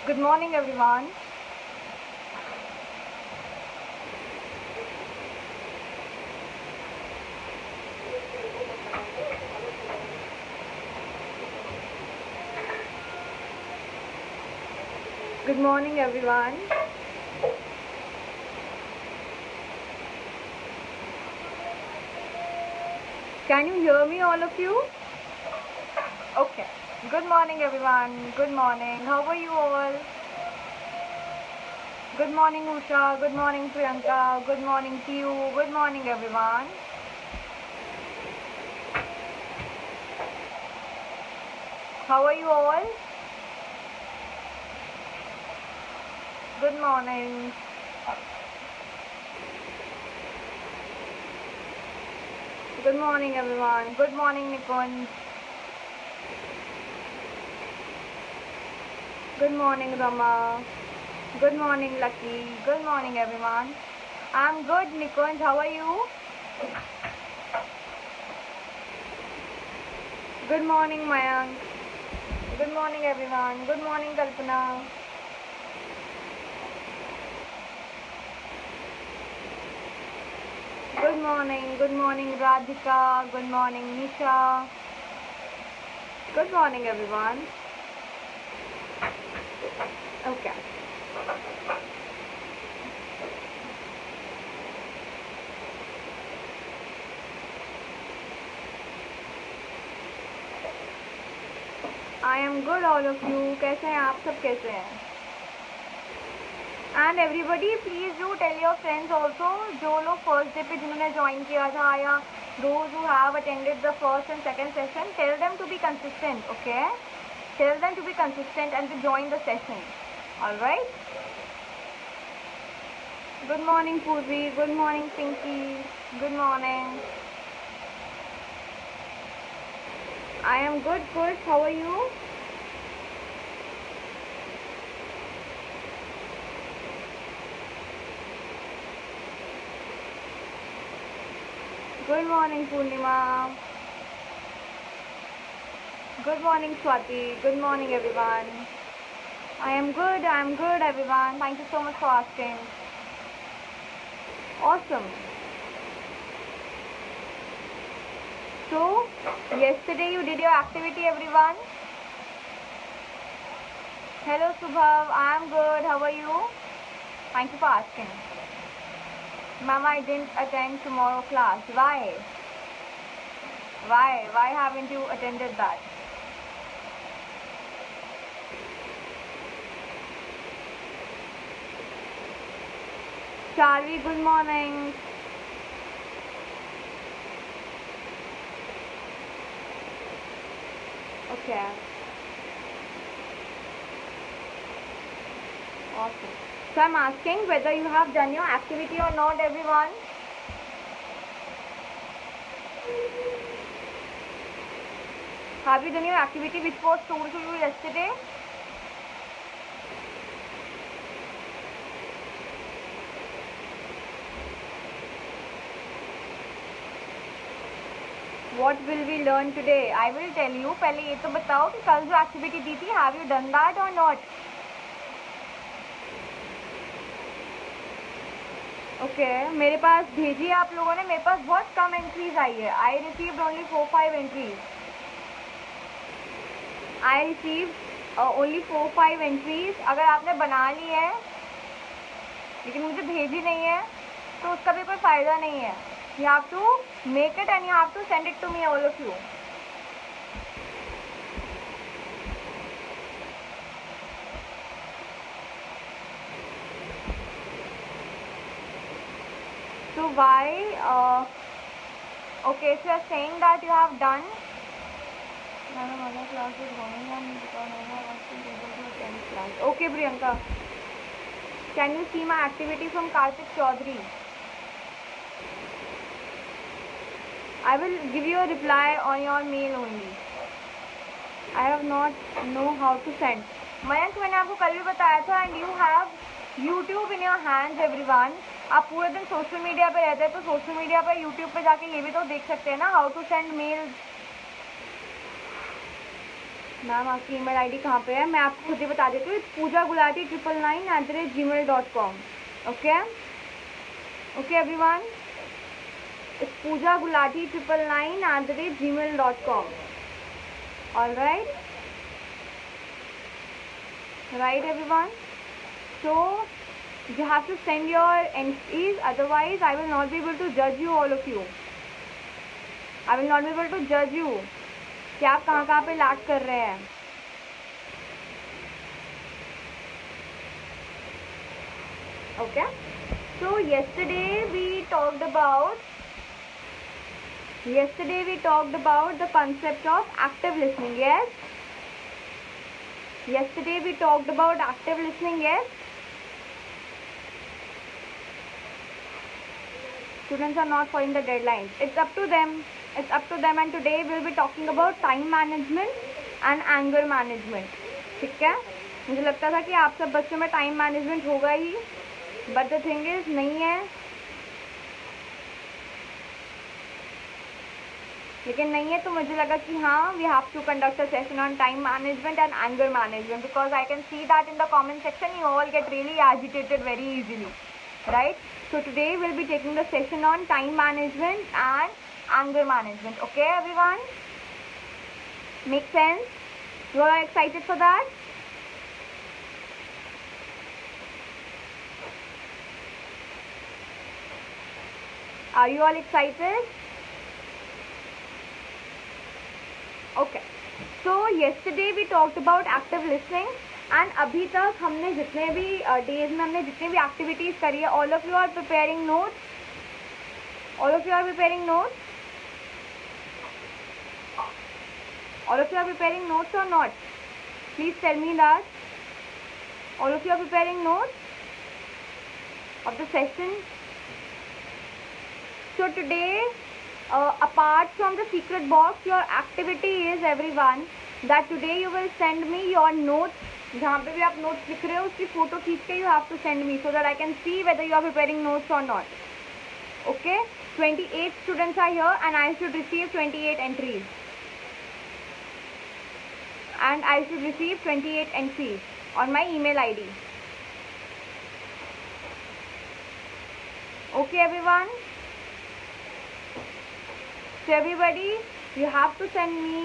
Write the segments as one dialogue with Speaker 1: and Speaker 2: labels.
Speaker 1: Good morning, everyone. Good morning, everyone. Can you hear me, all of you? Okay. Good morning, everyone. Good morning. How are you all? Good morning, Usha. Good morning, Priyanka. Good morning to you. Good morning, everyone. How are you all? Good morning. Good morning, everyone. Good morning, Nikon. Good morning, Rama. Good morning, Lucky. Good morning, everyone. I'm good, Nikon. How are you? Good morning, Mayank. Good morning, everyone. Good morning, Kalpana. Good morning, Radhika. Good morning, Nisha. Good morning, everyone. Okay. I am good, all of you. कैसे हैं आप सब? कैसे हैं? And everybody, please do tell your friends also, जो लोग first day पे जिन्होंने join किया था, या those who have attended the first and second session, tell them to be consistent, okay? Tell them to be consistent and to join the session. All right? Good morning, Purvi. Good morning, Pinky. Good morning. I am good, good. How are you? Good morning, Purnima. Good morning, Swati. Good morning, everyone. I am good, everyone. Thank you so much for asking. Awesome. So, yesterday you did your activity, everyone. Hello, Subhav. I am good. How are you? Thank you for asking. Mama, I didn't attend tomorrow class. Why? Why haven't you attended that? Charvi, good morning. Okay. Awesome. So I'm asking whether you have done your activity or not, everyone. Have you done your activity which was told to you yesterday? What will we learn today? I will tell you. पहले ये तो बताओ कि कल जो activity दी थी, have you done that or not? Okay, मेरे पास भेजी है आप लोगों ने. मेरे पास बहुत कम entries आई है. I received only 4-5 entries. I received only 4-5 entries. अगर आपने बना ली है लेकिन मुझे भेजी नहीं है तो उसका भी कोई फायदा नहीं है. You have to make it and you have to send it to me, all of you. So why? Okay, so you're saying that you have done. Another class is going on because I wasn't able to attend class. Okay, Priyanka. Can you see my activity from Karthik Chaudhary? I will give you a reply on your mail only. I have not know how to send. Mayank, मैंने आपको कल भी बताया था. And you have YouTube in your hands, everyone. आप पूरे दिन social media पे रहते हैं तो सोशल मीडिया पे YouTube पे जाके ये भी तो देख सकते हैं ना, how to send mail. Ma'am आपकी ईमेल आईडी कहाँ पे है, मैं आपको खुद ही बता देती हूँ, poojagulati999@gmail.com. Okay okay everyone, it's poojagulati999@gmail.com. All right everyone. So you have to send your entries, otherwise I will not be able to judge you, all of you. I will not be able to judge you कि आप कहाँ पे lag कर रहे हैं. Okay, so yesterday we talked about the concept of active listening. Yes, yesterday we talked about active listening. Yes, students are not following the deadlines. It's up to them, and today we'll be talking about time management and anger management. ठीक है, मुझे लगता था कि आप सब बच्चों में टाइम मैनेजमेंट होगा ही, बट द थिंग इज नहीं है. लेकिन नहीं है तो मुझे लगा कि हाँ, we have to conduct a session on time management and anger management, because I can see that in the comment section you all get really agitated very easily, right? So today we'll be taking the session on time management and anger management. Okay everyone? Make sense? You all are excited for that? Are you all excited? Okay. So yesterday we talked about active listening. And अभी तक हमने जितने भी days में हमने जितनी भी activities करी है, all of you are preparing notes, all of you are preparing notes, all of you are preparing notes or not? Please tell me that all of you are preparing notes of the session. So today apart from the secret box, your activity is everyone that today you will send me your notes. जहाँ पे भी आप notes लिख रहे हो उसकी photo खींच के you have to send me so that I can see whether you are preparing notes or not. Okay, 28 students are here and I should receive 28 entries, and I should receive 28 entries on my email ID. Okay everyone? So everybody, you have to send me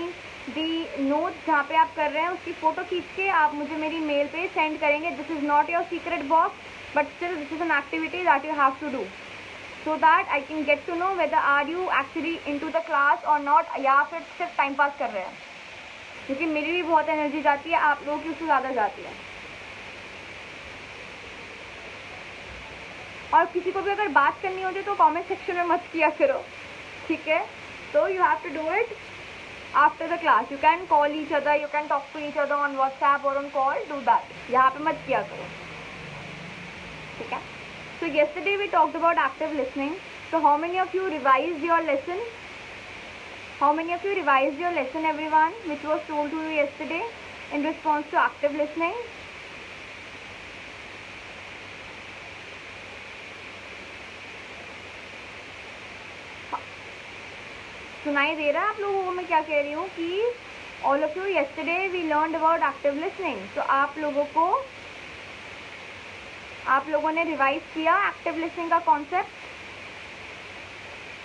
Speaker 1: the notes जहाँ पे आप कर रहे हैं उसकी photo खींच के आप मुझे मेरी मेल पे सेंड करेंगे. This is not your secret box, but still this is an activity that you have to do so that I can get to know whether are you actually into the class or not, या फिर सिर्फ time pass कर रहे हैं. क्योंकि मेरी भी बहुत एनर्जी जाती है, आप लोगों की उससे ज़्यादा जाती है. और किसी को भी अगर बात करनी होती है तो कमेंट सेक्शन में मत किया करो, ठीक है? So you have to do it after the class. You can call each other, you can talk to each other on WhatsApp or on call. Do that. यहाँ पे मत किया करो, ठीक है? So yesterday we talked about active listening. So how many of you revised your lesson? How many of you revised your lesson, everyone, which was told to you yesterday in response to active listening? सुनाई दे रहा है आप लोगों को मैं क्या कह रही हूँ कि all of you yesterday we learned about active listening. तो आप लोगों ने रिवाइज किया एक्टिव लिसनिंग का कॉन्सेप्ट.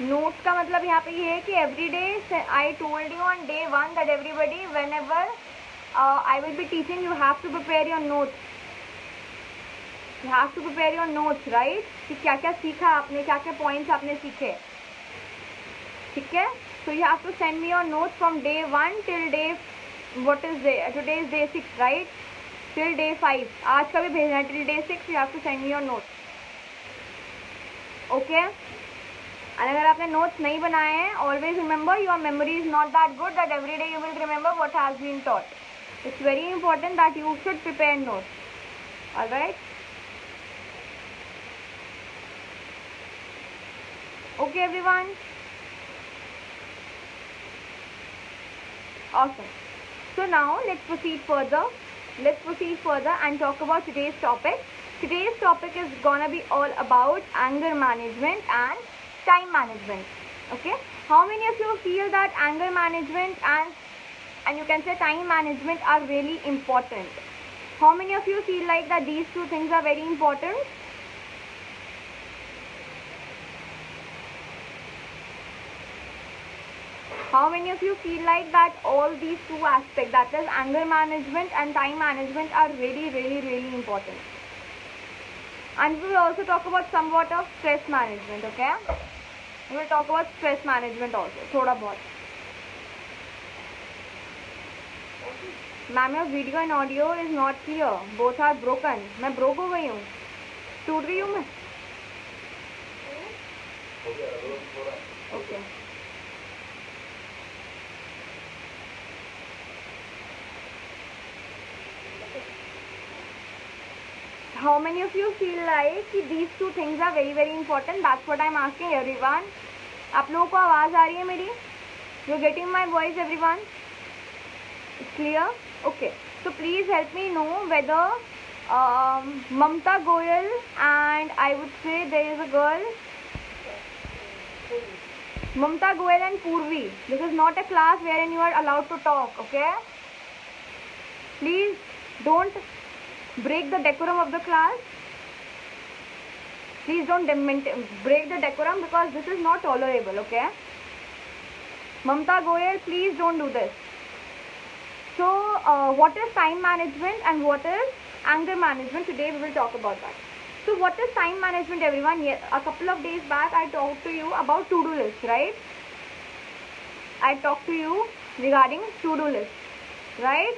Speaker 1: नोट्स का मतलब यहाँ पे ये है कि every day I told you on day 1 that everybody whenever I will be teaching you have to prepare your notes. You have to prepare your notes, right? कि क्या क्या सीखा आपने, क्या क्या पॉइंट्स आपने सीखे, ठीक है? So you have to send me your notes from day 1 till day, what is day? Today is day 6, right? Till day 5. आज का भी भेजना है. Till day 6 you have to send me your notes. Okay? और अगर आपने notes नहीं बनाए हैं, always remember your memory is not that good that every day you will remember what has been taught. It's very important that you should prepare notes. All right? Okay everyone? Awesome. So now let's proceed further. And talk about today's topic. Today's topic is gonna be all about anger management and time management. Okay? How many of you feel that anger management and and you can say time management are really important. How many of you feel like that these two things are very important? How many of you feel like that all these two aspects, that is anger management and time management, are really important? And we will also talk about somewhat of stress management, okay? We will talk about stress management also, thoda bahut. Ma'am, your video and audio is not clear. Both are broken. मैं broke हो गई हूँ, टूट रही हूँ मैं. Okay. How many of you feel like these two things are very important? That's what I'm asking everyone. आप लोगों को आवाज़ आ रही है मेरी? You're getting my voice, everyone? It's clear? Okay. So please help me know whether Mamta Goyal and I would say there is a girl, Mamta Goyal and Purvi. This is not a class wherein you are allowed to talk, okay? Please don't break the decorum of the class. Please don't break the decorum, because this is not tolerable, okay? Mamta Goyal, please don't do this. So what is time management and what is anger management? Today we will talk about that. So what is time management, everyone? Yes, a couple of days back I talked to you about to-do list, right? I talked to you regarding to-do list, right?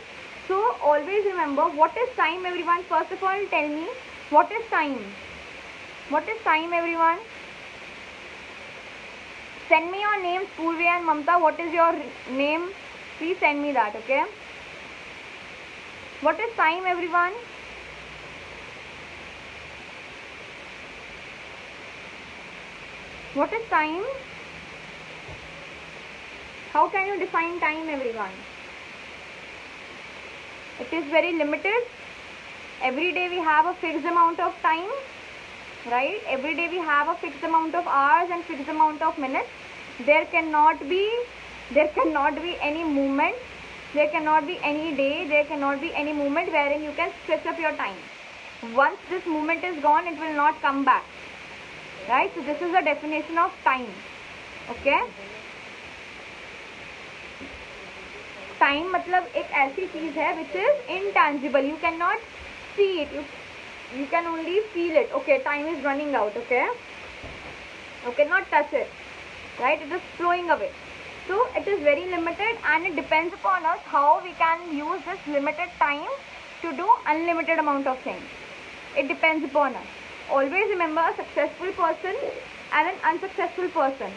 Speaker 1: So always remember, what is time, everyone? First of all, tell me, what is time? What is time, everyone? Send me your names, Purvi and Mamta. What is your name? Please send me that, okay? What is time, everyone? What is time? How can you define time, everyone? It is very limited. Every day we have a fixed amount of time, right? Every day we have a fixed amount of hours and fixed amount of minutes. There cannot be any movement. There cannot be any day. There cannot be any movement wherein you can stretch up your time. Once this movement is gone, it will not come back, right? So this is the definition of time, okay? Time मतलब एक ऐसी चीज है which is intangible. You cannot see it. You can only feel it. Okay, time is running out. Okay, you cannot touch it, right? It is flowing away. So it is very limited, and it depends upon us how we can use this limited time to do unlimited amount of things. It depends upon us. Always remember, a successful person and an unsuccessful person.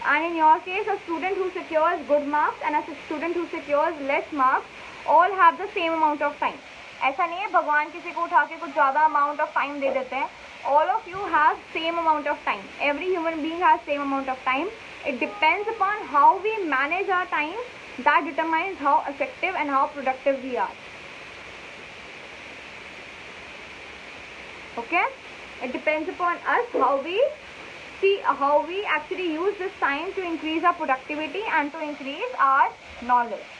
Speaker 1: And in your case, a student who secures good marks and a student who secures less marks all have the same amount of time. ऐसा नहीं है भगवान किसी को उठा के कुछ ज़्यादा amount of time दे देते हैं. All of you have same amount of time. Every human being has same amount of time. It depends upon how we manage our time. That determines how effective and how productive we are. Okay? It depends upon us how we actually use this time to increase our productivity and to increase our knowledge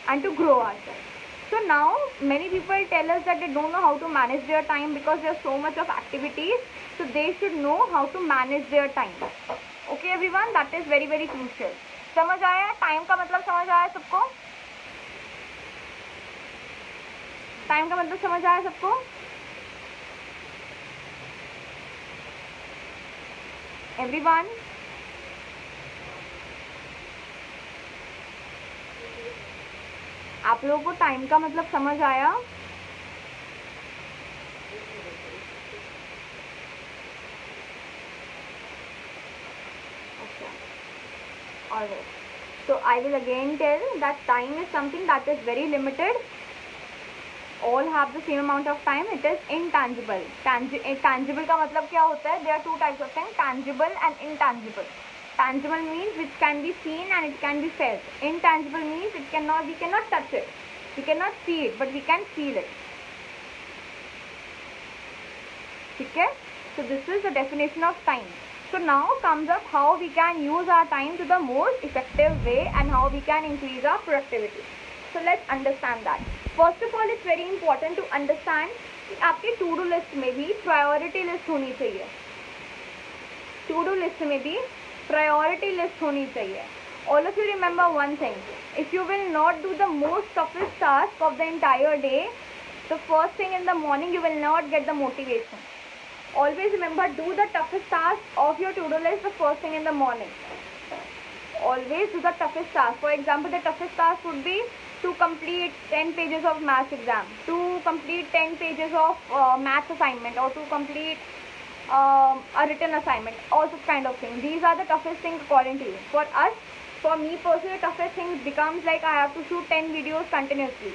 Speaker 1: and to grow ourselves. So now many people tell us that they don't know how to manage their time because there's so much of activities. So they should know how to manage their time. Okay everyone, that is very crucial. समझ आया time का मतलब? समझ आया सबको? Time का मतलब समझ आया सबको? Everyone? आप लोगों को टाइम का मतलब समझ आया? Okay. Alright. So I will again tell that time is something that is very limited. All have the same amount of time. It is intangible. Tangible का मतलब क्या होता है? There are two types of things: tangible and intangible. Tangible means which can be seen and it can be felt. Intangible means we cannot touch it. We cannot see it, but we can feel it. Okay? So this is the definition of time. So now comes up how we can use our time to the most effective way and how we can increase our productivity. So let's understand that. First of all, it's very important to understand कि आपकी to do list में भी priority list होनी चाहिए. To do list में भी priority list होनी चाहिए. All of you remember one thing. If you will not do the most toughest task of the entire day, the first thing in the morning, you will not get the motivation. Always remember, do the toughest task of your to-do list the first thing in the morning. Always do the toughest task. For example, the toughest task would be to complete 10 pages of maths exam, to complete 10 pages of maths assignment, or to complete a written assignment, all such kind of things. These are the toughest things according to you. For me personally, the toughest thing becomes like I have to shoot 10 videos continuously.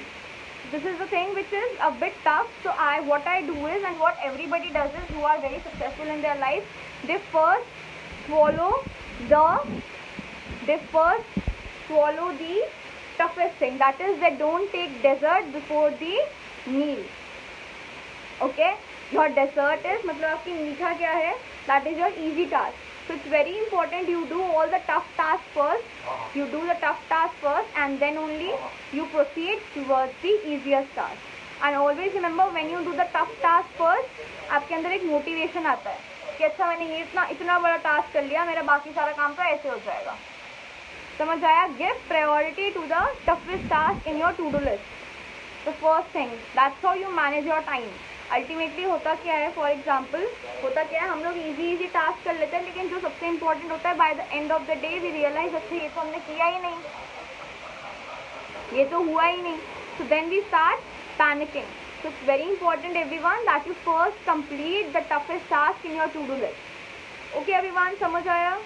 Speaker 1: This is the thing which is a bit tough. So what I do is, and what everybody does is, who are very successful in their life, they first swallow the toughest thing. That is, they don't take dessert before the meal. Okay, your dessert is, मतलब आपकी मीठा क्या है? That is your easy task. So it's very important you do all the tough tasks first. You do the tough task first, and then only you proceed towards the easiest task. And always remember, when you do the tough task first, आपके अंदर एक motivation आता है कि अच्छा मैंने ये इतना बड़ा task कर लिया, मेरा बाकी सारा काम तो ऐसे हो जाएगा. समझ आया? Give priority to the toughest task in your to-do list. The first thing. That's how you manage your time. Ultimately होता क्या है, फॉर एग्जाम्पल होता क्या है, हम लोग इजी टास्क कर लेते हैं, लेकिन जो सबसे इम्पोर्टेंट होता है, by the end of the day we realise, अच्छा ये तो हमने किया ही नहीं, ये तो हुआ ही नहीं. So then we start panicking. So it's very important everyone that you first complete the toughest task in your to do list. Okay everyone, समझ आया?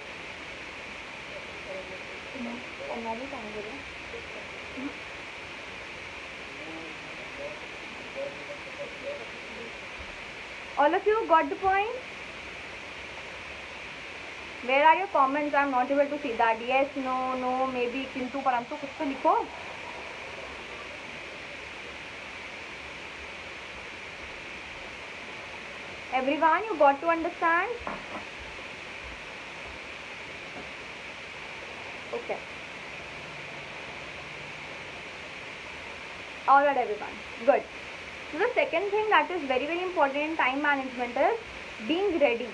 Speaker 1: All of you got the point? Where are your comments? I am not able to see that. Yes, no, maybe, किंतु परंतु कुछ तो लिखो. Everyone, you got to understand? Okay. All right, everyone. Good. So the second thing that is very important in time management is being ready.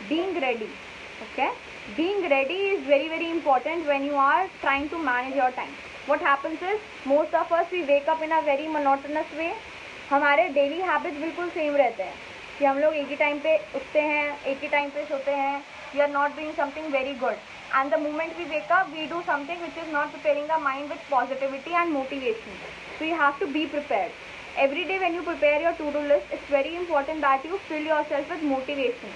Speaker 1: Being ready. Okay. Being ready is very important when you are trying to manage your time. What happens is, most of us we wake up in a very monotonous way. हमारे daily habits बिल्कुल same रहते हैं कि हम लोग एक ही time पे उठते हैं, एक ही टाइम पे सोते हैं. We are not doing something very good. And the moment we wake up, we do something which is not preparing the mind with positivity and motivation. So you have to be prepared. Every day when you prepare your to-do list, it's very important that you fill yourself with motivation.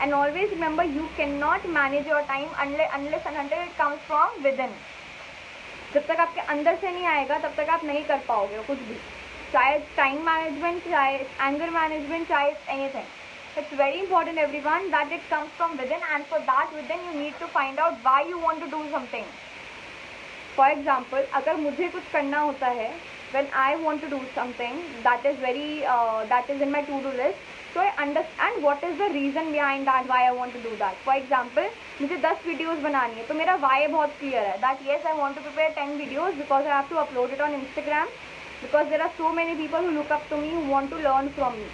Speaker 1: And always remember, you cannot manage your time unless and until it comes from within. जब तक आपके अंदर से नहीं आएगा, तब तक आप नहीं कर पाओगे कुछ भी. चाहे टाइम मैनेजमेंट, चाहे एंगर मैनेजमेंट, चाहे anything. It's very important everyone that it comes from within, and for that within you need to find out why you want to do something. For example, अगर मुझे कुछ करना होता है, when I want to do something that is in my to-do list, so I understand what is the reason behind that, why I want to do that. For example, मुझे 10 videos बनानी है, तो मेरा why बहुत clear है, that yes I want to prepare 10 videos because I have to upload it on Instagram, because there are so many people who look up to me, who want to learn from me.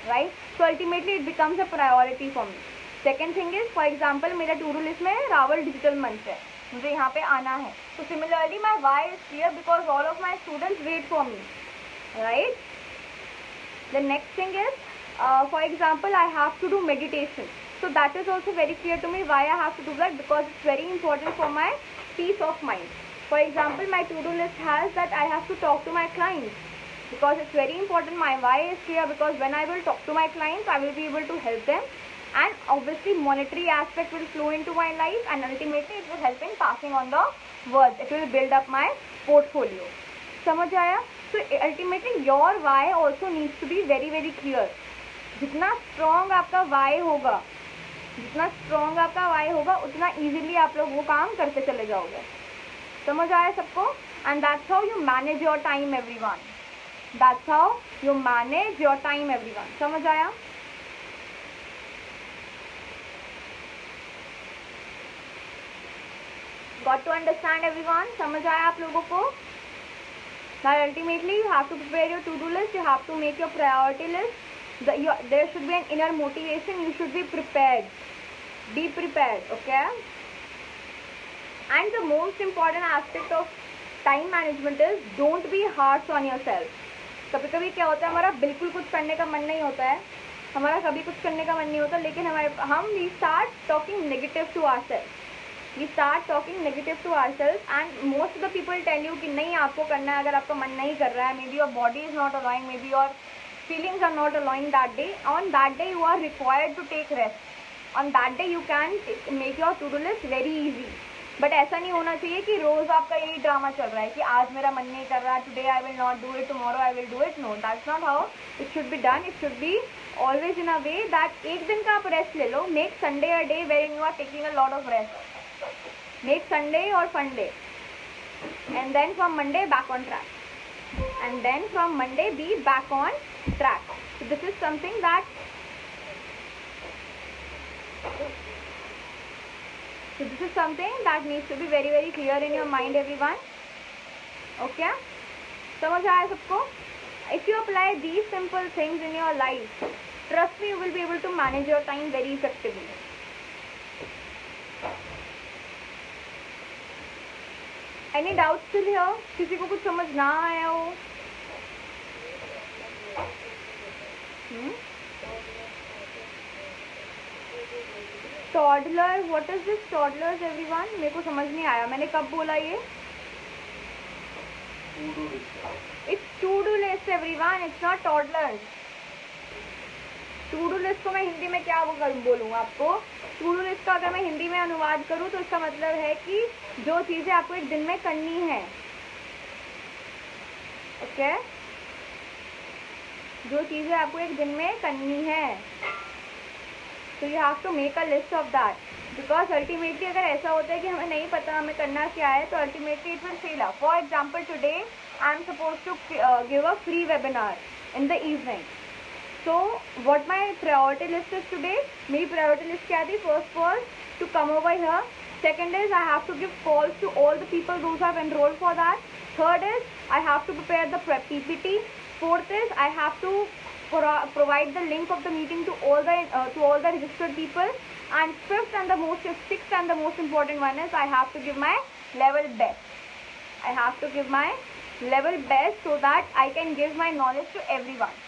Speaker 1: Right? So ultimately it becomes a priority for me. Second thing is, for example, मेरा to do list में Rawal digital मंच है, मुझे यहाँ पे आना है. So similarly my why is clear because all of my students wait for me. Right? The next thing is, for example, I have to do meditation. So that is also very clear to me why I have to do that, because it's very important for my peace of mind. For example, my to do list has that I have to talk to my clients. Because it's very important, my why is clear, because when I will talk to my clients, I will be able to help them, and obviously monetary aspect will flow into my life, and ultimately it will help in passing on the words. It will build up my portfolio. समझ आया? So ultimately your why also needs to be very clear. जितना strong आपका why होगा, उतना easily आप लोग वो काम करते चले जाओगे. समझ आया सबको? And that's how you manage your time, everyone. That's how you manage your time, everyone. समझ आया? Got to understand everyone? समझ आया आप लोगों को? Now ultimately you have to prepare your to-do list. You have to make your priority list. There should be an inner motivation. You should be prepared. Be prepared. Okay? And the most important aspect of time management is don't be harsh on yourself. कभी कभी क्या होता है, हमारा बिल्कुल कुछ करने का मन नहीं होता है, हमारा कभी कुछ करने का मन नहीं होता, लेकिन हम we start talking negative to ourself, we start talking negative to ourself and most of the people tell you कि नहीं आपको करना है, अगर आपका मन नहीं कर रहा है, maybe your body is not aligning, maybe your feelings are not aligned that day. On that day you are required to take rest. On that day you can make your to-do list very easy. But ऐसा नहीं होना चाहिए कि रोज आपका यही drama चल रहा है कि आज मेरा मन नहीं कर रहा, today I will not do it, tomorrow I will do it. No, that's not how it should be done. It should be always in a way that एक दिन का आप रेस्ट ले लो. Make Sunday a day where you are taking a lot of rest. Make Sunday or fun day and then from Monday back on track. And then from Monday be back on track. So this is something that needs to be very very clear in your mind everyone. Okay, समझ आया सबको? If you apply these simple things in your life, trust me, you will be able to manage your time very effectively. Any doubts still here? किसी को कुछ समझ ना आया हो? Toddler, what is this toddlers everyone? मेरे को समझ नहीं आया, मैंने कब बोला ये? It's to-do list everyone, it's not toddlers. to-do list को मैं हिंदी में क्या बोलूँ आपको? to-do list का अगर मैं हिंदी में अनुवाद करूँ तो इसका मतलब है कि जो चीज़ें आपको एक दिन में करनी है. ओके, जो चीज़ें आपको एक दिन में करनी है, तो you have to make a list of that. Because ultimately अगर ऐसा होता है कि हमें नहीं पता हमें करना क्या है, तो ultimately it will fail. For example today I am suppose to give a free webinar in the evening. So what my priority list is today? मेरी priority list क्या थी? First was to come over here. Second is I have to give calls to all the people those who have enrolled for that. Third is I have to prepare the PPT. Fourth is I have to provide the link of the meeting to all the registered people. And sixth and the most important one is I have to give my level best. I have to give my level best so that I can give my knowledge to everyone.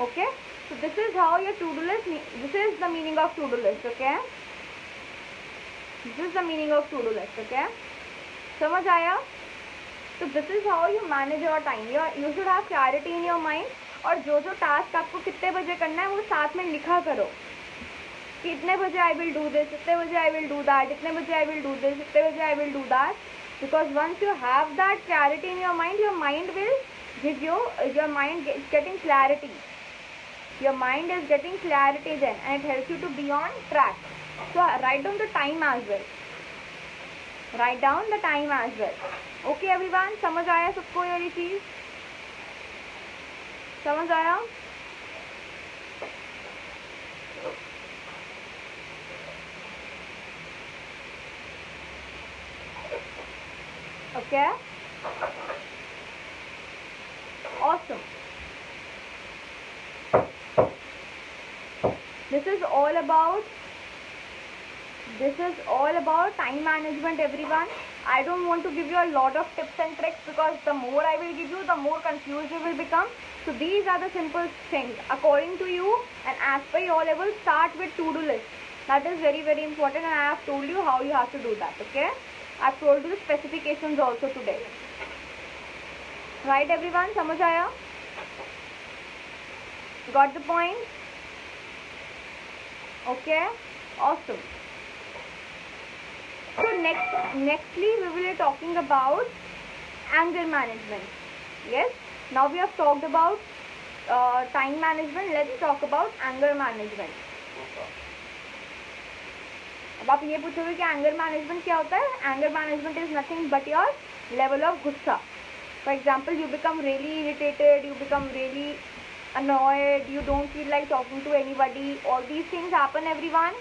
Speaker 1: Okay, so this is how your to-do list, this is the meaning of to-do list. Okay, this is the meaning of to-do list. Okay, समझ आया? So this is how you manage your time. You should have clarity in your mind. और जो task आपको कितने बजे करना है वो साथ में लिखा करो कि इतने बजे I will do this, इतने बजे I will do that, इतने बजे I will do this, इतने बजे I will do that. Because once you have that clarity in your mind will give you, your mind is getting clarity. Your mind is getting clarity then, and it helps you to be on track. So write down the time as well. Write down the time as well. Okay everyone, समझ आया सबको ये चीज? समझ आया? Okay. Awesome. This is all about time management everyone. I don't want to give you a lot of tips and tricks because the more I will give you, the more confused you will become. So these are the simple things according to you, and as per your level, start with to-do list. That is very very important, and I have told you how you have to do that. Okay, I have told you the specifications also today. Right everyone, समझ आया? Got the point? Okay, awesome. So nextly we will be talking about anger management. Yes, now we have talked about time management. Let's talk about anger management. अब आप ये पूछोगे कि anger management क्या होता है? Anger management is nothing but your level of गुस्सा. For example, you become really irritated, you become really annoyed, you don't feel like talking to anybody. All these things happen, everyone.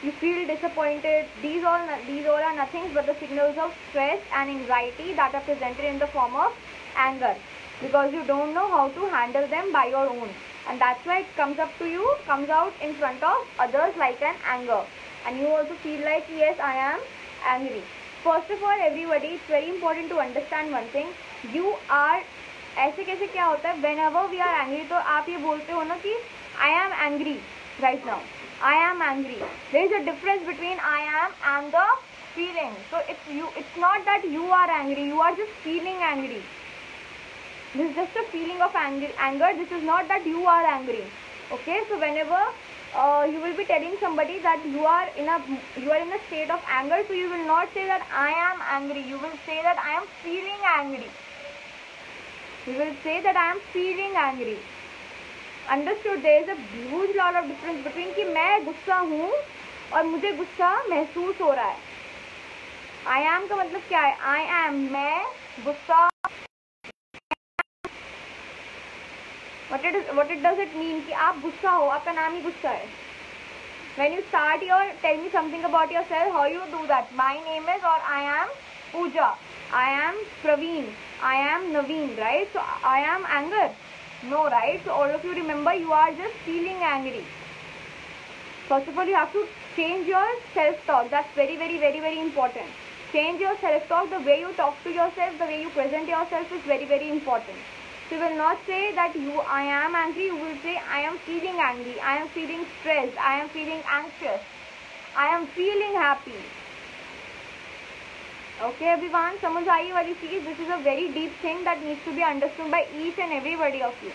Speaker 1: You feel disappointed. These all are nothing but the signals of stress and anxiety that are presented in the form of anger, because you don't know how to handle them by your own, and that's why it comes out in front of others like an anger, and you also feel like, yes, I am angry. First of all, everybody, it's very important to understand one thing. You are, ऐसे कैसे क्या होता है, whenever we are angry, तो आप ये बोलते हो ना कि I am angry right now, I am angry. There is a difference between I am and the feeling. So it's not that you are angry, you are just feeling angry. This is just a feeling of anger. This is not that you are angry. Okay, so whenever you will be telling somebody that you are in a state of anger, so you will not say that I am angry, you will say that I am feeling angry. You will say that I am feeling angry. Understood? There is a huge lot of difference between कि मैं गुस्सा हूँ और मुझे गुस्सा महसूस हो रहा है. I am का मतलब क्या है? I am, मैं, गुस्सा. What it does it mean कि आप गुस्सा हो, आपका नाम ही गुस्सा है. When you start tell me something about yourself, how you do that? My name is, or I am Pooja, I am Praveen, I am Naveen, right? So I am anger. No, right? So all of you remember, you are just feeling angry. First of all, you have to change your self-talk. That's very, very, very, very important. Change your self-talk. The way you talk to yourself, the way you present yourself is very, very important. So you will not say that I am angry. You will say, I am feeling angry. I am feeling stressed. I am feeling anxious. I am feeling happy. Okay, everyone, समझ आई वाली चीज. This is a very deep thing that needs to be understood by each and everybody of you.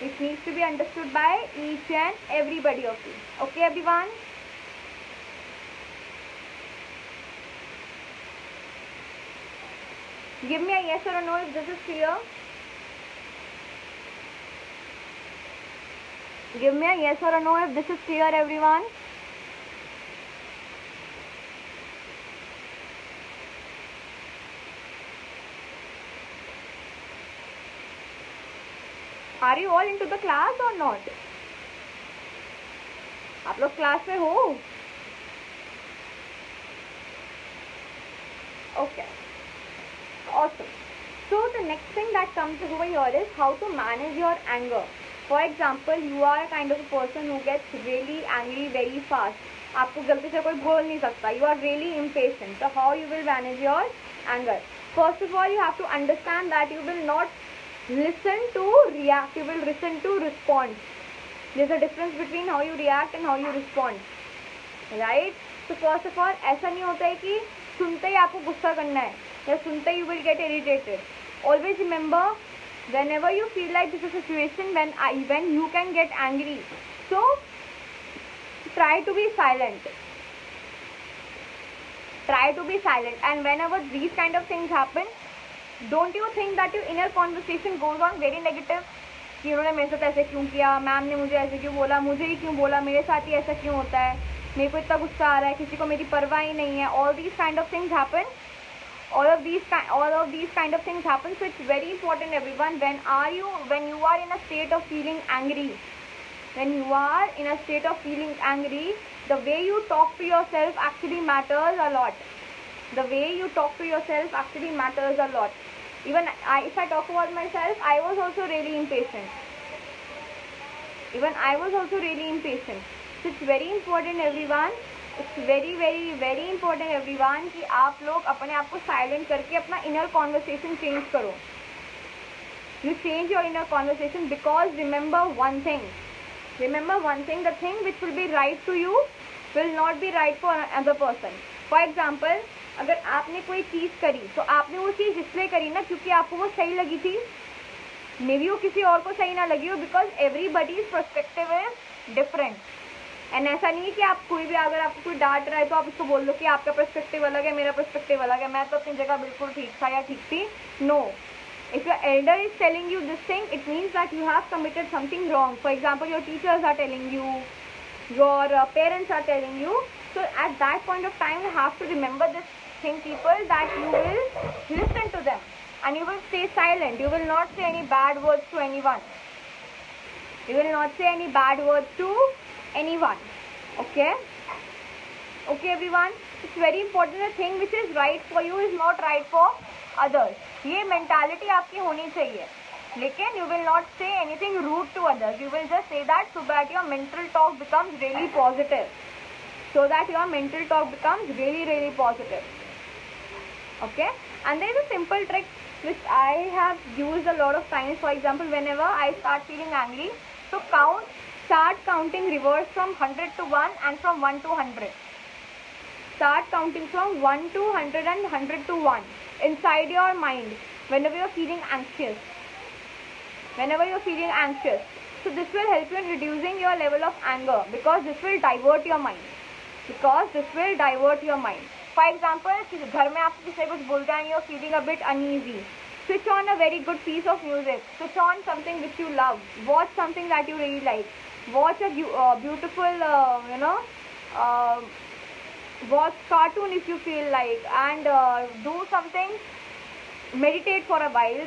Speaker 1: It needs to be understood by each and everybody of you. Okay, everyone. Give me a yes or a no if this is clear. Give me a yes or a no if this is clear, everyone. Are you all into the class or not? आप लोग class में हो? Okay. Awesome. So the next thing that comes over here is how to manage your anger. For example, you are a kind of a person who gets really angry very fast. आपको गलती से कोई बोल नहीं सकता. You are really impatient. So how you will manage your anger? First of all, you have to understand that you will not listen to react, you will listen to respond. There's a difference between how you react and how you respond, right? So first of all, ऐसा नहीं होता है कि सुनते ही आपको गुस्सा करना है या सुनते ही you will get irritated. Always remember, whenever you feel like this is a situation when you can get angry, so try to be silent. Try to be silent, and whenever these kind of things happen, don't you think that your inner conversation goes on very negative? कि उन्होंने मेरे साथ ऐसे क्यों किया, ma'am ने मुझे ऐसे क्यों बोला, मुझे ही क्यों बोला, मेरे साथ ही ऐसा क्यों होता है, मेरे को इतना गुस्सा आ रहा है, किसी को मेरी परवाह ही नहीं है. All these kind of things happen. All of these kind of things happen. So it's very important, everyone. When you are in a state of feeling angry, the way you talk to yourself actually matters a lot. The way you talk to yourself actually matters a lot. Even if I talk about myself, I was also really impatient. So it's very important, everyone. It's very, very, very important, everyone, कि आप लोग अपने आप को silent करके अपना inner conversation change करो. You change your inner conversation, because remember one thing. The thing which will be right to you will not be right for another person. For example, अगर आपने कोई चीज़ करी तो आपने वो चीज़ इसलिए करी ना क्योंकि आपको वो सही लगी थी. मे बी वो किसी और को सही ना लगी हो, because everybody's perspective is different. And ऐसा नहीं है कि आप कोई भी, अगर आपको कोई डांट रहा है तो आप उसको बोल दो कि आपका पर्सपेक्टिव अलग है, मेरा पर्सपेक्टिव अलग है, मैं तो अपनी जगह बिल्कुल ठीक था या ठीक थी. No. If your elder is telling you this thing, it means that you have committed something wrong. For example, your teachers are telling you, your parents are telling you. So at that point of time, you have to remember this thing, people, that you will listen to them. and you will stay silent. You will not say any bad words to anyone. You will not say any bad words to anyone. Okay? Okay everyone? It's very important. The thing which is right for you is not right for others. ये mentality आपकी होनी चाहिए. लेकिन you will not say anything rude to others. You will just say that so that your mental talk becomes really positive. So that your mental talk becomes really, really positive. Okay? And there is a simple trick which I have used a lot of times. For example, whenever I start feeling angry, so start counting reverse from 100 to 1 and from 1 to 100. Start counting from 1 to 100 and 100 to 1 inside your mind whenever you're feeling anxious. Whenever you're feeling anxious. So this will help you in reducing your level of anger because this will divert your mind. Because this will divert your mind. For example, घर में आपको किसी कुछ बोलते हैं and you're feeling a bit uneasy. Switch on a very good piece of music. Switch on something which you love. Watch something that you really like. Watch a beautiful, watch cartoon if you feel like, and do something. Meditate for a while.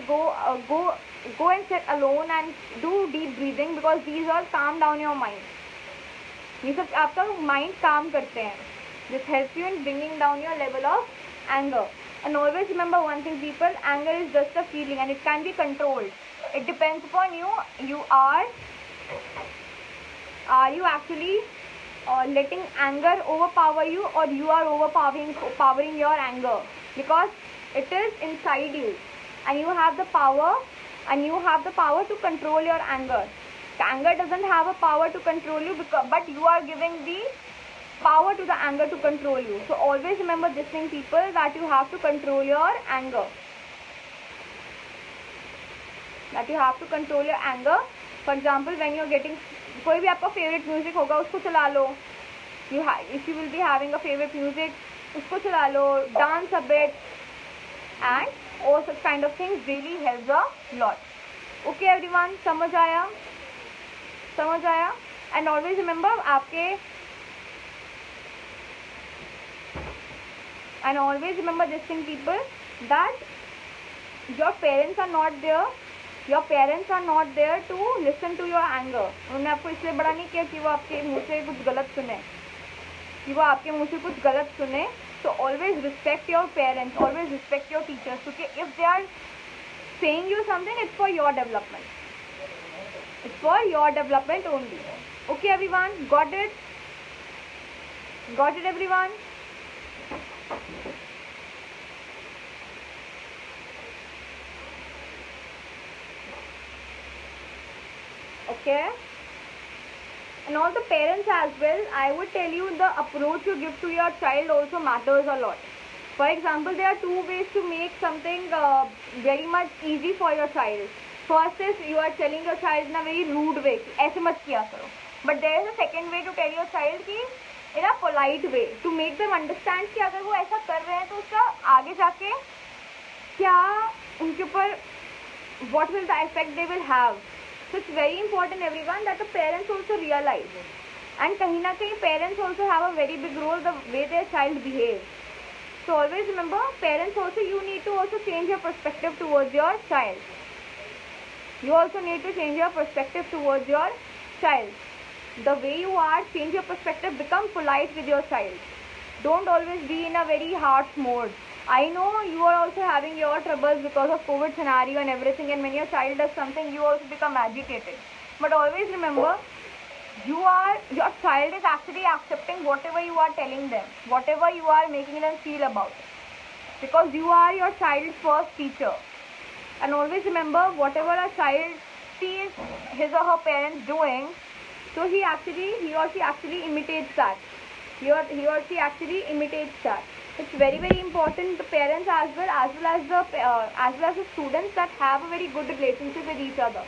Speaker 1: Go and sit alone and do deep breathing because these all calm down your mind. ये सब आपका mind calm करते हैं. This helps you in bringing down your level of anger. And always remember one thing, people, anger is just a feeling and it can be controlled. It depends upon you. Are you actually letting anger overpower you, or you are overpowering your anger? Because it is inside you and you have the power to control your anger. Anger doesn't have a power to control you, but you are giving the power to the anger to control you. So always remember this thing, people, that you have to control your anger. That you have to control your anger. For example, when you're getting, कोई भी आपका favorite music होगा उसको चला लो. If you will be having a favorite music, उसको चला लो. Dance a bit, and all such kind of things really helps a lot. Okay everyone, समझ आया? And always remember and always remember this thing, people, that your parents are not there to listen to your anger. उन्होंने आपको इसलिए बड़ा नहीं किया कि वो आपके मुंह से कुछ गलत सुने. So always respect your parents, always respect your teachers, because if they are saying you something, it's for your development. It's for your development only. Okay everyone, got it everyone? Okay. And all the parents as well, I would tell you, the approach you give to your child also matters a lot. For example, there are two ways to make something very much easy for your child. First is you are telling your child in a very rude way, ऐसे मत किया करो. But there is a second way to tell your child कि in a polite way, to make them understand कि अगर वो ऐसा कर रहे हैं तो उसका आगे जाके क्या उनके ऊपर, what will the effect they will have. So it's very important everyone that the parents also realize. And कहीं ना कहीं parents also have a very big role the way their child behaves. So always remember, parents also, you need to also change your perspective towards your child. You also need to change your perspective towards your child. The way you are, change your perspective, become polite with your child. Don't always be in a very harsh mode. I know you are also having your troubles because of COVID scenario and everything, and when your child does something, you also become agitated. But always remember, your child is actually accepting whatever you are telling them, whatever you are making them feel about it. Because you are your child's first teacher. And always remember, whatever a child sees his or her parents doing, so he or she actually imitates that. He or she actually imitates that. It's very, very important, the parents as well as the students, that have a very good relationship with each other.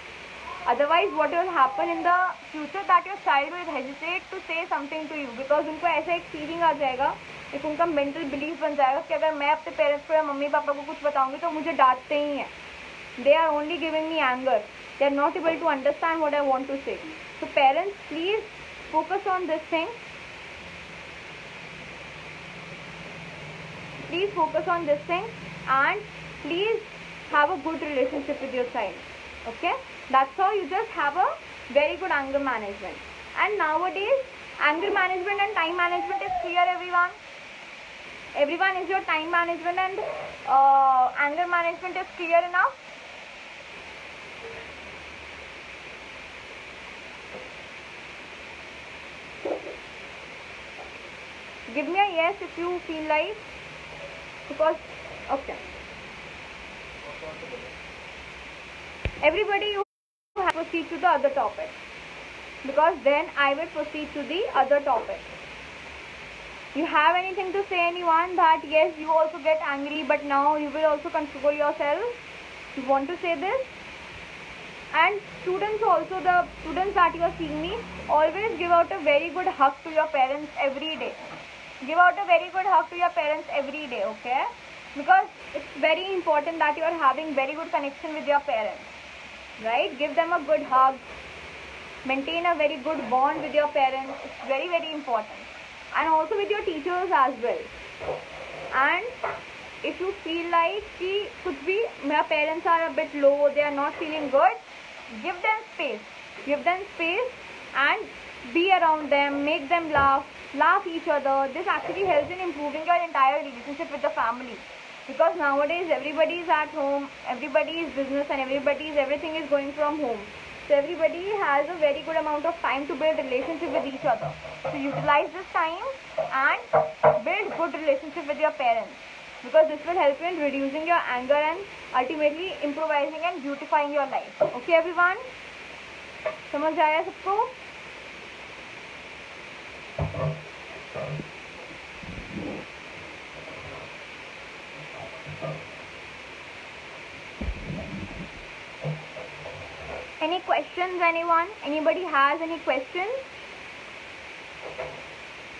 Speaker 1: Otherwise, what will happen in the future, that your child will hesitate to say something to you, because उनको ऐसा एक feeling आ जाएगा, एक उनका mental belief बन जाएगा कि अगर मैं अपने parents को या मम्मी पापा को कुछ बताऊंगी तो मुझे डांटते ही हैं. They are only giving me anger. They are not able to understand what I want to say. So parents, please focus on this thing. Please focus on this thing, and please have a good relationship with your child. Okay, that's how you just have a very good anger management. And nowadays, anger management and time management is clear, everyone. Everyone, is your time management and anger management is clear enough? Give me a yes if you feel like, because okay, everybody, you have to proceed to the other topic, because then I will proceed to the other topic. You have anything to say, anyone, that yes, you also get angry but now you will also control yourself? You want to say this? And students also, the students that you are seeing me, always give out a very good hug to your parents every day. Give out a very good hug to your parents every day, okay? Because it's very important that you are having very good connection with your parents, right? Give them a good hug. Maintain a very good bond with your parents. It's very, very important. And also with your teachers as well. And if you feel like कि कुछ भी my parents are a bit low, they are not feeling good, give them space. Give them space and be around them, make them laugh each other. This actually helps in improving your entire relationship with the family. Because nowadays everybody is at home, everybody is business, and everything is going from home. So everybody has a very good amount of time to build relationship with each other. So utilize this time and build good relationship with your parents, because this will help you in reducing your anger and ultimately improvising and beautifying your life. Okay everyone? समझ आया सबको? Any questions, anyone? Anybody has any questions?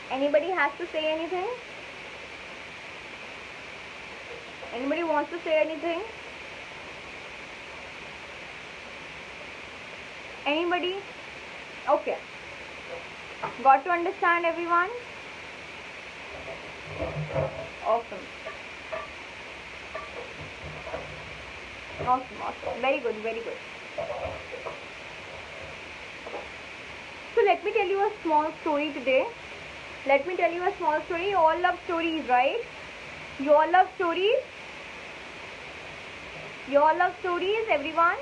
Speaker 1: Anybody has to say anything? Anybody wants to say anything? Anybody? Okay. Got to understand, everyone? Awesome. Awesome. Very good, very good. So let me tell you a small story today. Let me tell you a small story. You all love stories, right? You all love stories? You all love stories, everyone?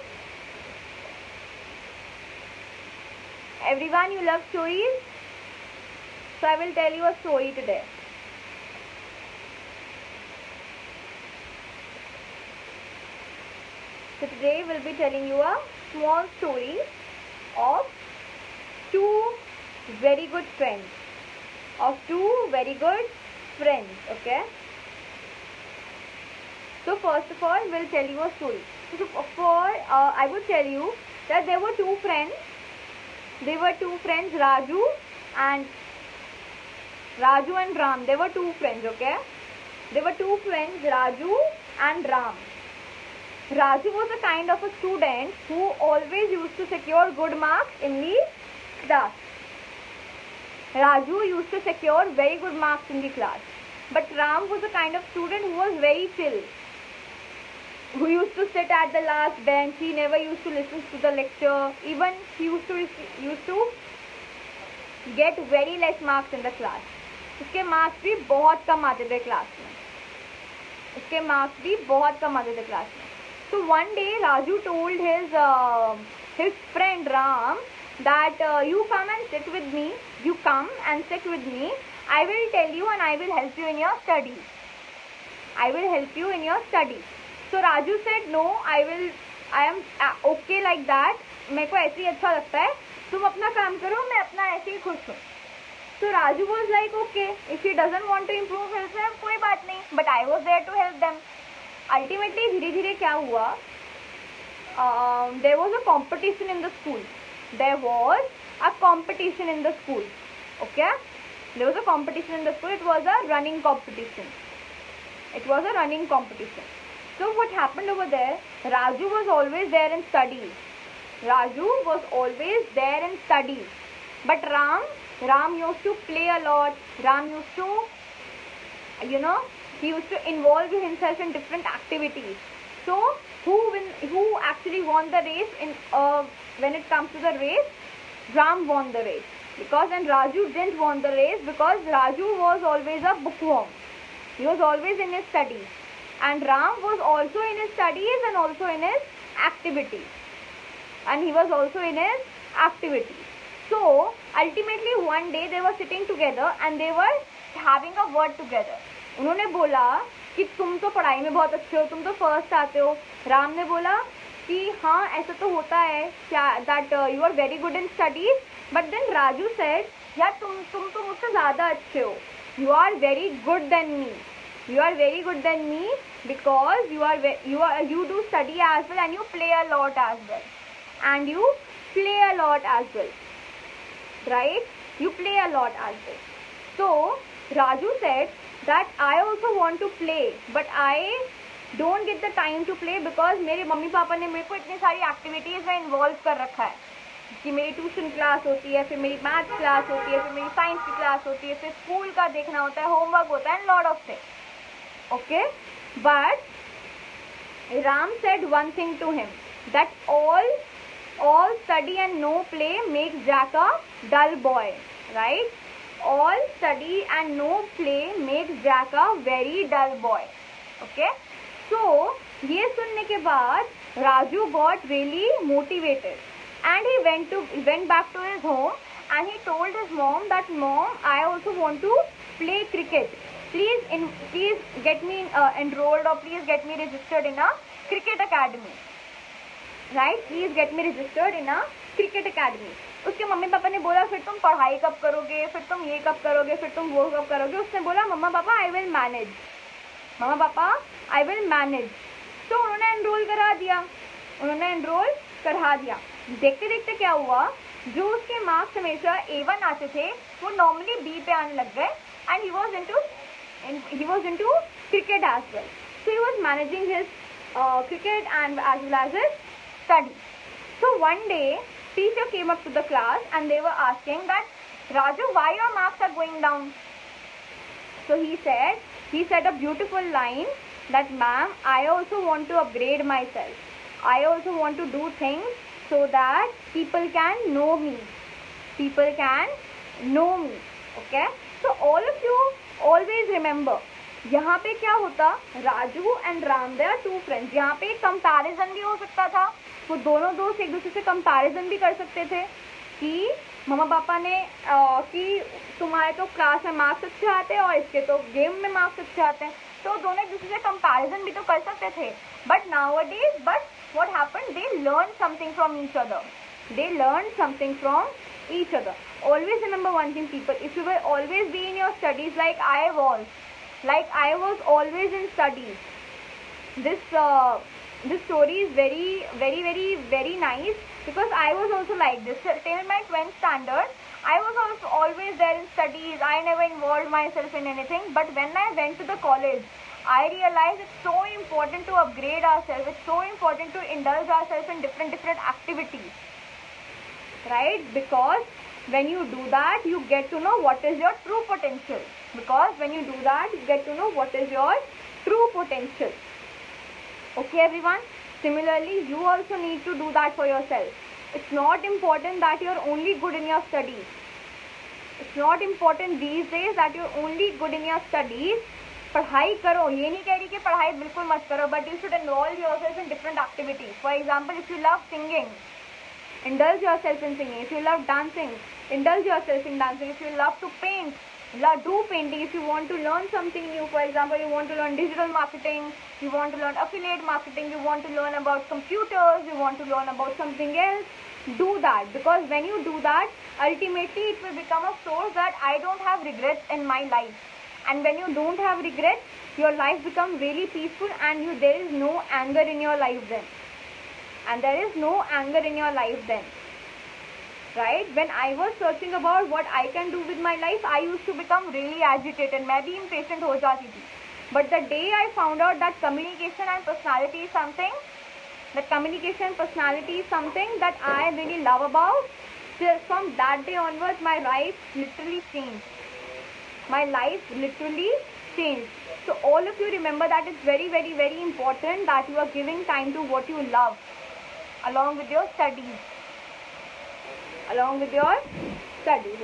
Speaker 1: Everyone, you love stories? So I will tell you a story today. So today we'll be telling you a small story of two very good friends. Okay? So first of all, we'll tell you a story. So I would tell you that there were two friends. They were two friends, Raju and Ram. They were two friends, okay? They were two friends, Raju and Ram. Raju was a kind of a student who always used to secure good marks in the class. Raju used to secure very good marks in the class. But Ram was a kind of student who was very chill, who used to sit at the last bench. He never used to listen to the lecture. Even he used to get very less marks in the class. उसके marks भी बहुत कम आते थे class में. So one day Raju told his friend Ram that you come and sit with me. You come and sit with me. I will tell you and I will help you in your studies. So Raju said, no, I am okay like that. मेरे को ऐसे ही अच्छा लगता है. तुम अपना काम करो, मैं अपना ऐसे ही खुश हूँ. So Raju was like, okay, if he doesn't want to improve himself, कोई बात नहीं. But I was there to help them. Ultimately, धीरे धीरे क्या हुआ? There was a competition in the school. Okay? There was a competition in the school. It was a running competition. So what happened over there? Raju was always there in studies. But Ram used to play a lot. Ram used to, he used to involve himself in different activities. So who actually won the race in when it comes to the race? Ram won the race, because and Raju didn't won the race because Raju was always a bookworm. He was always in his studies, and Ram was also in his studies and also in his activity, and he was also in his activity. So ultimately one day they were sitting together and they were having a word together. उन्होंने बोला कि तुम तो पढ़ाई में बहुत अच्छे हो, तुम तो फर्स्ट आते हो. राम ने बोला कि हाँ ऐसा तो होता है क्या, that you are very good in studies. But then Raju said, यार तुम तो मुझसे ज़्यादा अच्छे हो. You are very good then me. You are very good than me because you do study as well and you play a lot as well. And you play a lot as well. Right? You play a lot as well. So Raju said that I also want to play, but I don't get the time to play because मेरे mummy papa ने मेरे को इतनी सारी activities में involve कर रखा है कि मेरी ट्यूशन क्लास होती है, फिर मेरी मैथ क्लास होती है, फिर मेरी साइंस की क्लास होती है, फिर स्कूल का देखना होता है, होमवर्क होता है, lot of things. Okay, but Ram said one thing to him, that all study and no play makes Jack a dull boy, right? All study and no play makes Jack a very dull boy. Okay, so ये सुनने के बाद Raju got really motivated and he went back to his home and he told his mom that, Mom, I also want to play cricket. Please get me enrolled or please get me registered in a cricket academy. Right? Please get me registered in a cricket academy. उसके mummy papa ने बोला फिर तुम पढ़ाई कब करोगे, फिर तुम ये कब करोगे, फिर तुम वो कब करोगे. उसने बोला मम्मा पापा आई विल मैनेज. मम्मा पापा आई विल मैनेज. तो उन्होंने एनरोल करा दिया. देखते देखते क्या हुआ, जो उसके मार्क्स हमेशा A1 आते थे वो नॉर्मली B पे आने लग गए. And he was into cricket as well. So he was managing his cricket and as well as his study. So one day teacher came up to the class and they were asking that, Raju, why your marks are going down? So he said a beautiful line that, ma'am, I also want to upgrade myself. I also want to do things so that people can know me. Okay? So all of you always remember, यहाँ पे क्या होता, Raju and Ram they are two friends. यहाँ पे comparison भी हो सकता था, वो दोनों दोस्त एक दूसरे से कंपैरिजन भी कर सकते थे कि मम्मा पापा ने कि तुम्हारे तो क्लास में मार्क्स अच्छे आते हैं और इसके तो गेम में मार्क्स अच्छे आते हैं, तो दोनों एक दूसरे से कंपैरिजन भी तो कर सकते थे. But nowadays what happened, they learned something from each other. Always remember one thing, people. If you will always be in your studies like I was always in studies. This story is very, very, very, very nice because I was also like this. Till my 12th standard, I was also always there in studies. I never involved myself in anything. But when I went to the college, I realized it's so important to upgrade ourselves. It's so important to indulge ourselves in different activities. Right? Because when you do that, you get to know what is your true potential. Okay, everyone? Similarly, you also need to do that for yourself. It's not important that you're only good in your studies. It's not important these days that you're only good in your studies. पढ़ाई करो, ये नहीं कह रही कि पढ़ाई बिल्कुल मत करो, but you should involve yourself in different activities. For example, if you love singing, indulge yourself in singing. If you love dancing, indulge yourself in dancing. If you love to paint, do painting. If you want to learn something new, for example, you want to learn digital marketing, you want to learn affiliate marketing, you want to learn about computers, you want to learn about something else, do that. Because when you do that, ultimately it will become a source that I don't have regrets in my life. And when you don't have regrets, your life becomes really peaceful and there is no anger in your life then. Right? When I was searching about what I can do with my life, I used to become really agitated. मैं भी impatient हो जाती थी. But the day I found out that communication and personality is something that I really love about, from that day onwards, my life literally changed. So all of you remember that it's very, very, very important that you are giving time to what you love along with your studies.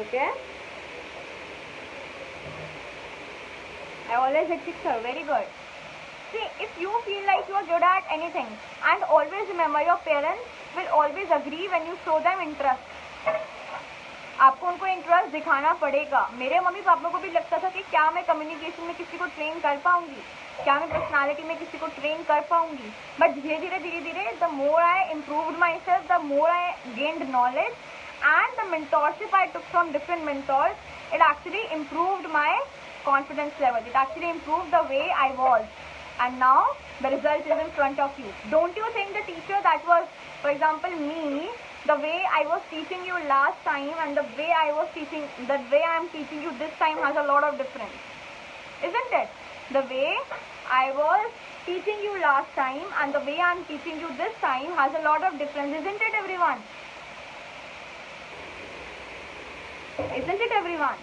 Speaker 1: Okay? I always hit 6, sir. Very good. See, if you feel like you are good at anything, and always remember your parents will always agree when you show them interest. आपको उनको interest दिखाना पड़ेगा. मेरे mummy papa को भी लगता था कि क्या मैं कम्युनिकेशन में किसी को ट्रेन कर पाऊंगी, क्या मैं पर्सनालिटी में किसी को ट्रेन कर पाऊंगी. बट धीरे धीरे the more I improved my self, the more I gained knowledge and the mentorship I took from different mentors, it actually improved my confidence level. It actually improved the way I was. And now the result is in front of you. Don't you think the teacher that was, for example, me, the way I was teaching you last time and the way I am teaching you this time has a lot of difference, isn't it? The way I was teaching you last time and the way I am teaching you this time has a lot of difference, isn't it, everyone? Isn't it, everyone?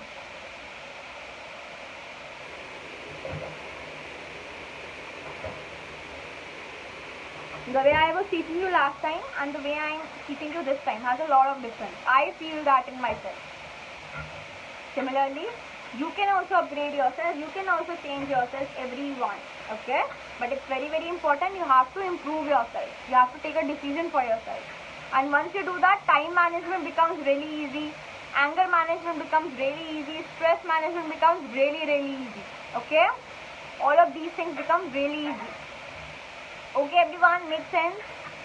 Speaker 1: The way I was teaching you last time and the way I am teaching you this time has a lot of difference. I feel that in myself. Similarly, you can also upgrade yourself, you can also change yourself, everyone. Okay? But it's very, very important. You have to improve yourself. You have to take a decision for yourself. And once you do that, time management becomes really easy. Anger management becomes really easy. Stress management becomes really, really easy. Okay? All of these things become really easy. Okay, everyone, make sense?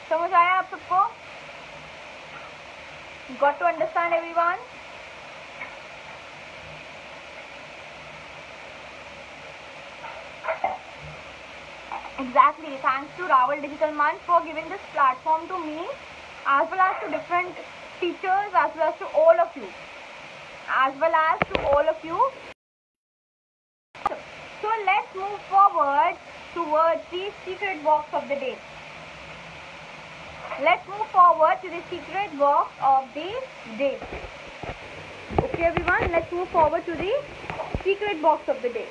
Speaker 1: समझ आया आप सबको? Got to understand, everyone? Exactly. Thanks to Raval Digital Month for giving this platform to me, as well as to different teachers, as well as to all of you. So let's move forward towards the secret box of the day. Let's move forward to the secret box of the day. Okay, everyone, let's move forward to the secret box of the day.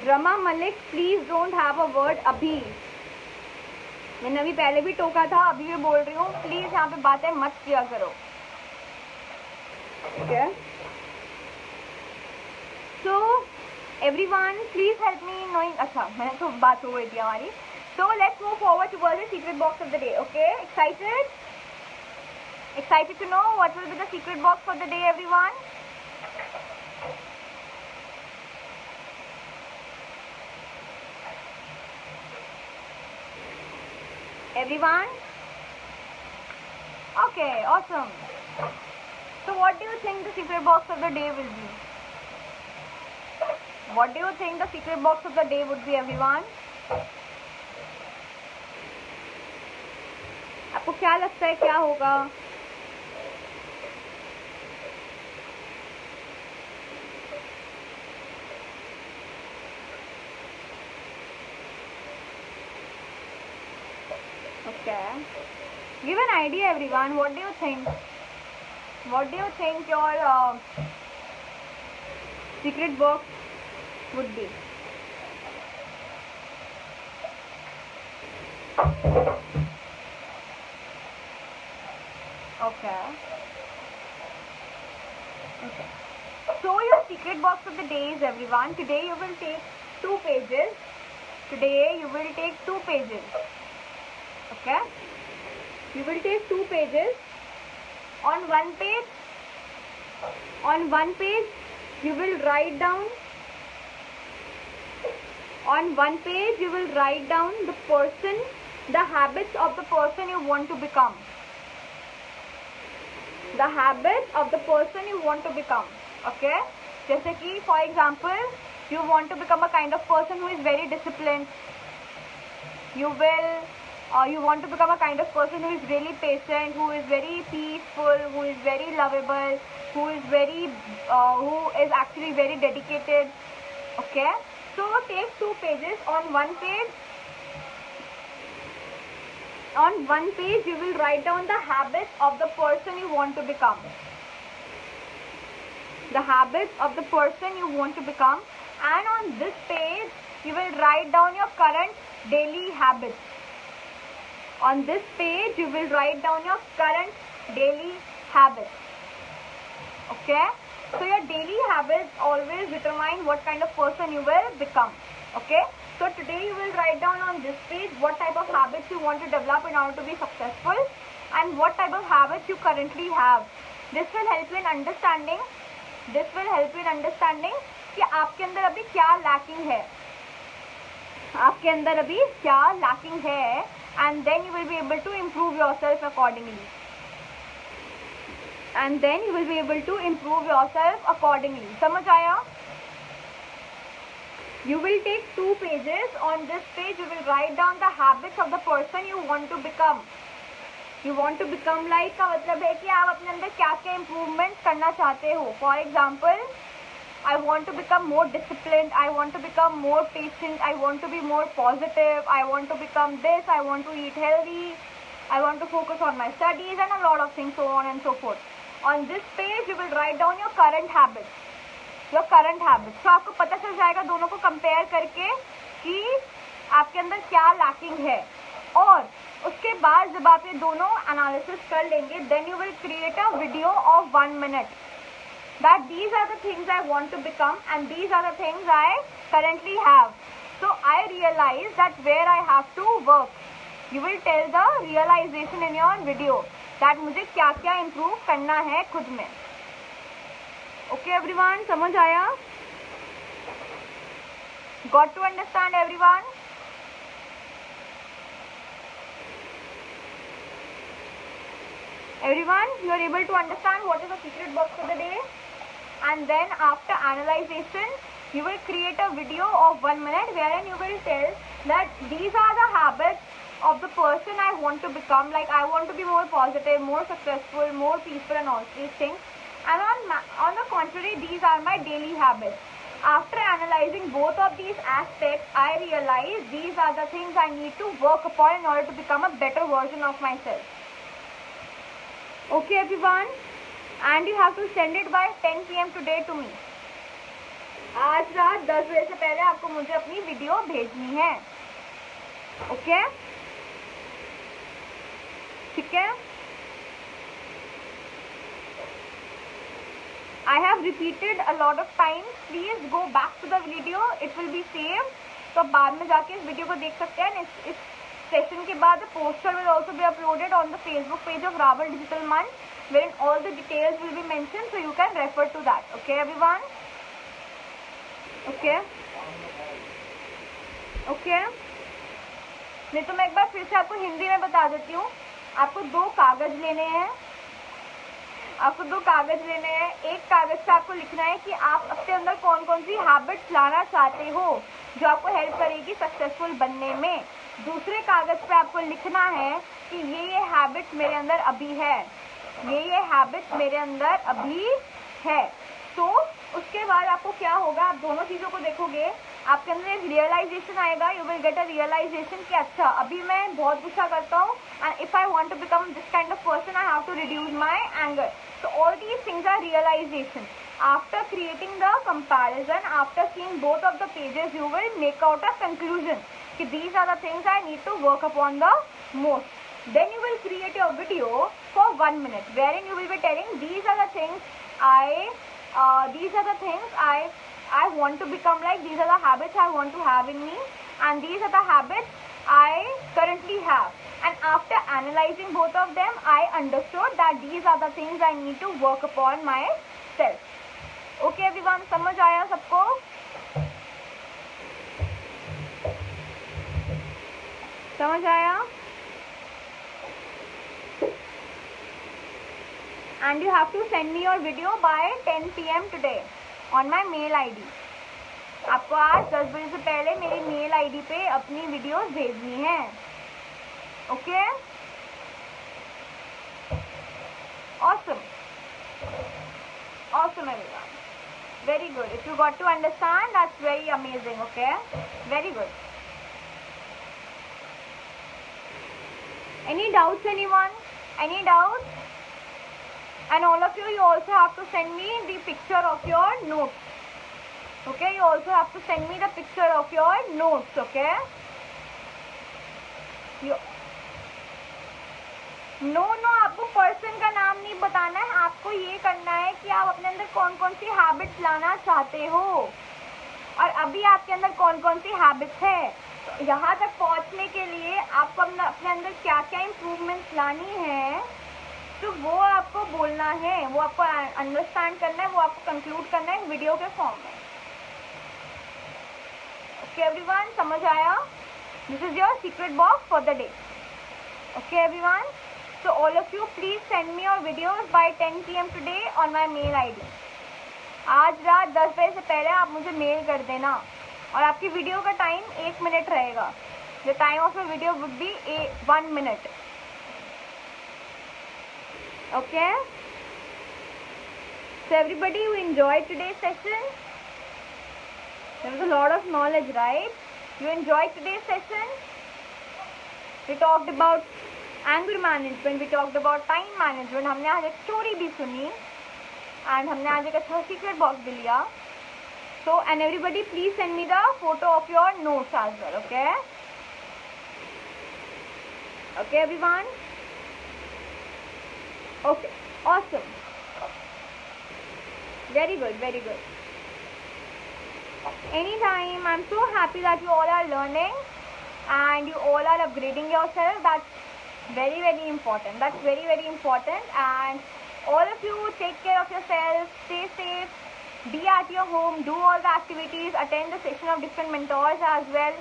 Speaker 1: Rama Malik, please don't have a word अभी. मैंने अभी पहले भी टोका था, अभी भी बोल रही हूँ, प्लीज यहाँ पे बातें मत किया करो. Okay, so everyone please help me knowing. अच्छा, मैंने तो बात हो गई थी हमारी. So let's move forward towards the secret box of the day. Okay, excited to know what will be the secret box for the day, everyone? Everyone? Okay, awesome. So what do you think the secret box of the day will be? What do you think the secret box of the day would be, everyone? आपको क्या लगता है क्या होगा? Okay. Give an idea, everyone. What do you think? What do you think your secret box would be? Okay. So your secret box of the day is, everyone, today you will take 2 pages. Okay? You will take 2 pages. On one page, you will write down. On one page, you will write down the person, the habits of the person you want to become. The habits of the person you want to become. Okay? जैसे कि, for example, you want to become a kind of person who is very disciplined. You want to become a kind of person who is really patient, who is very peaceful, who is very lovable, who is actually very dedicated. Okay? So take 2 pages. On one page, on one page you will write down the habits of the person you want to become. The habits of the person you want to become, and on this page you will write down your current daily habits. On this page you will write down your current daily habits. Okay? So your daily habits always determine what kind of person you will become. Okay? So today you will write down on this page what type of habits you want to develop in order to be successful and what type of habits you currently have. This will help you in understanding. This will help you in understanding कि आपके अंदर अभी क्या lacking है. आपके अंदर अभी क्या lacking है, and then you will be able to improve yourself accordingly. And then you will be able to improve yourself accordingly. समझ आया? You will take 2 pages. On this page you will write down the habits of the person you want to become. You want to become like का मतलब है कि आप अपने अंदर क्या क्या improvement करना चाहते हो. For example, I want to become more disciplined, I want to become more patient, I want to be more positive, I want to become this, I want to eat healthy, I want to focus on my studies and a lot of things, so on and so forth. On this page you will write down your current habits. Your current habits. So आपको पता चल जाएगा दोनों को compare करके कि आपके अंदर क्या lacking है. और उसके बाद जब आप ये दोनों analysis कर लेंगे, then you will create a video of 1 minute. That these are the things I want to become and these are the things I currently have. So I realize that where I have to work. You will tell the realization in your video that मुझे क्या क्या improve करना है खुद में. Okay everyone, समझ आया? Got to understand everyone? Everyone, you are able to understand what is the secret box for the day? And then after analyzation, you will create a video of 1 minute wherein you will tell that these are the habits of the person I want to become. Like I want to be more positive, more successful, more peaceful and all these things. And on the contrary, these are my daily habits. After analyzing both of these aspects, I realize these are the things I need to work upon in order to become a better version of myself. Okay everyone? And you have to send it by 10 PM today to me. आज रात 10 बजे से पहले आपको मुझे अपनी video भेजनी है. ओके? ठीक है? I have repeated a lot of times. Please go back to the video. It will be saved. तो बाद में जाके इस वीडियो को देख सकते हैं. इस सेशन के बाद poster will also be uploaded on the Facebook page of Raval Digital Month, wherein all the details will be mentioned, so you can refer to that. Okay everyone? Okay? Okay? नहीं तो मैं एक बार फिर से आपको हिंदी में बता देती हूँ. आपको 2 कागज लेने हैं. आपको 2 कागज लेने हैं. एक कागज पे आपको लिखना है कि आप अपने अंदर कौन कौन सी हैबिट्स लाना चाहते हो जो आपको हेल्प करेगी सक्सेसफुल बनने में. दूसरे कागज पे आपको लिखना है कि ये हैबिट्स मेरे अंदर अभी है, ये हैबिट्स मेरे अंदर अभी है. तो उसके बाद आपको क्या होगा, आप दोनों चीज़ों को देखोगे, आपके अंदर एक रियलाइजेशन आएगा. You will get a realisation कि अच्छा अभी मैं बहुत गुस्सा करता हूँ and if I want to become this kind of person I have to reduce my anger. So all these things are realisation. After creating the comparison, after seeing both of the pages, you will make out a conclusion कि these are the things I need to work upon the most. Then you will create your video for 1 minute wherein you will be telling these are the things I want to become like, these are the habits I want to have in me, and these are the habits I currently have. And after analyzing both of them, I understood that these are the things I need to work upon myself. Okay everyone, समझ आया सबको? समझ आया? And you have to send me your video by 10 PM today on my mail ID. आपको आज 10 बजे से पहले मेरी मेल ID पे अपनी वीडियोस भेजनी है. Okay? Awesome. Awesome everyone. Very good. If you got to understand, that's very amazing. Okay? Very good. Any doubts, anyone? Any doubts? And all of you also have to send me the picture of your notes. Okay, you also have to send me the picture of your notes. Okay. No आपको person का नाम नहीं बताना है, आपको ये करना है कि आप अपने अंदर कौन कौन सी हैबिट्स लाना चाहते हो और अभी आपके अंदर कौन कौन सी हैबिट्स है। तो यहाँ तक पहुँचने के लिए आपको अपने अंदर क्या क्या इम्प्रूवमेंट्स लानी है, तो वो आपको बोलना है, वो आपको अंडरस्टैंड करना है, वो आपको कंक्लूड करना है वीडियो के फॉर्म में। ओके एवरीवन, समझ आया? This is your secret box for the day. Okay everyone, so all of you please send me your videos by 10 PM today on my mail ID. आज रात 10 बजे से पहले आप मुझे मेल कर देना और आपकी वीडियो का टाइम 1 मिनट रहेगा। The time of your video would be 1 minute. Okay? So everybody, you enjoyed today's session? There was a lot of knowledge, right? You enjoyed today's session? We talked about anger management, we talked about time management, हमने आज एक story भी सुनी and हमने आज एक अच्छा secret box भी लिया। So and everybody please send me the photo of your notes as well. Okay okay everyone, okay awesome, very good very good. Anytime, I'm so happy that you all are learning and you all are upgrading yourself. That's very very important. That's very very important. And all of you take care of yourself, stay safe, be at your home, do all the activities, attend the session of different mentors as well,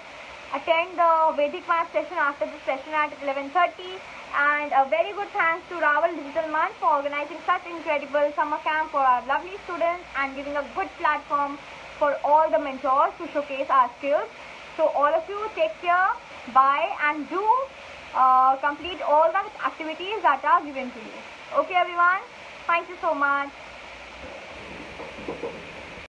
Speaker 1: attend the Vedic math session after the session at 11:30. And a very good thanks to Raval Digital Month for organizing such incredible summer camp for our lovely students and giving a good platform for all the mentors to showcase our skills. So all of you take care, bye, and do complete all the activities that are given to you. Okay everyone, thank you so much.